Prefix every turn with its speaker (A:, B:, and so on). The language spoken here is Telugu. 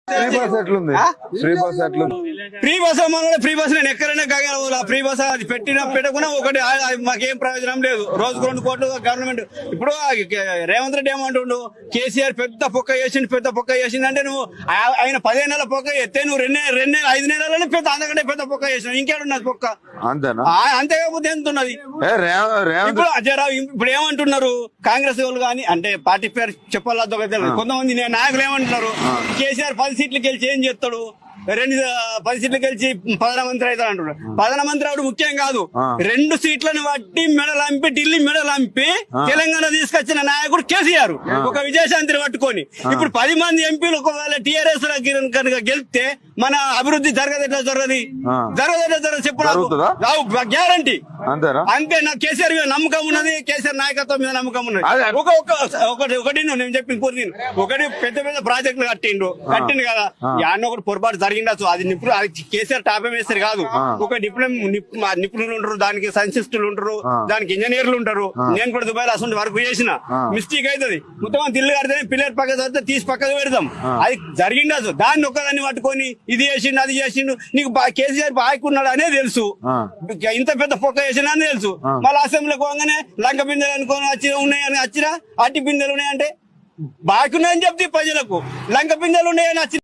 A: ఫ్రీ బస్ ఫ్రీ బస్ నేను ఎక్కడైనా కాగల ఫ్రీ బస్ అది పెట్టకుండా ఒకటి మాకేం ప్రయోజనం లేదు. రోజుకు 2 కోట్లు గవర్నమెంట్. ఇప్పుడు రేవంత్ రెడ్డి ఏమంటుండు, కేసీఆర్ పెద్ద పొక్క వేసిండు అంటే నువ్వు ఆయన 15 నెలల పొక్క ఎత్తే నువ్వు 5 నెలలని పెద్ద అంతకంటే పెద్ద పొక్క వేసినావు. ఇంకేడున్నది పొక్క? అంతేకాకపోతే ఎంత ఉన్నది? ఇప్పుడు ఏమంటున్నారు కాంగ్రెస్ వాళ్ళు కానీ, అంటే పార్టీ పేరు చెప్పాలతో కొంతమంది నాయకులు ఏమంటున్నారు, కేసీఆర్ 10 సీట్లు గెలిచి ఏం చేస్తాడు, 10 సీట్లు గెలిచి ప్రధానమంత్రి అవుతాడు అంటున్నాడు. ప్రధానమంత్రి అవడు ముఖ్యం కాదు, 2 సీట్లను బట్టి మెడలంపి ఢిల్లీ మెడలంపి తెలంగాణ తీసుకొచ్చిన నాయకుడు కేసీఆర్. ఒక విజయశాంతిని పట్టుకొని ఇప్పుడు 10 మంది ఎంపీలు ఒకవేళ టీఆర్ఎస్ కనుక గెలిస్తే మన అభివృద్ధి జరగదు చెప్పు, గ్యారంటీ. అంతే, నాకు కేసీఆర్ మీద నమ్మకం ఉన్నది, కేసీఆర్ నాయకత్వం మీద నమ్మకం ఉన్నది. ఒకటి నేను చెప్పి ఒకటి పెద్ద పెద్ద ప్రాజెక్టులు కట్టిండు కదా, యాన్న ఒకటి పొరపాటు జరిగిండొచ్చు. అది కేసీఆర్ టాపే వేస్తారు కాదు, ఒక నిపుణులు ఉంటారు, దానికి సైంటిస్టులు ఉంటారు, దానికి ఇంజనీర్లు ఉంటారు. నేను కూడా దుబాయ్ అసలు వర్క్ చేసిన మిస్టేక్ అవుతుంది. మొత్తం తిల్లు కడితే పిల్లలు పక్క చదివితే తీసి పక్కకు పెడతాం. అది జరిగిండొచ్చు. దాన్ని ఒక్కదాన్ని పట్టుకొని ఇది చేసిండు అది చేసిండు, నీకు కేసీఆర్ బాగున్నాడు అనే తెలుసు, ఇంత పెద్ద పొక్క చేసిన అని తెలుసు. మళ్ళీ అసెంబ్లీకి పోగానే లంక బిందెలు అనుకోని ఉన్నాయని వచ్చినా అట్టి బిందెలు ఉన్నాయంటే బాగున్నాయని చెప్తే ప్రజలకు లంక బిందెలు ఉన్నాయని వచ్చి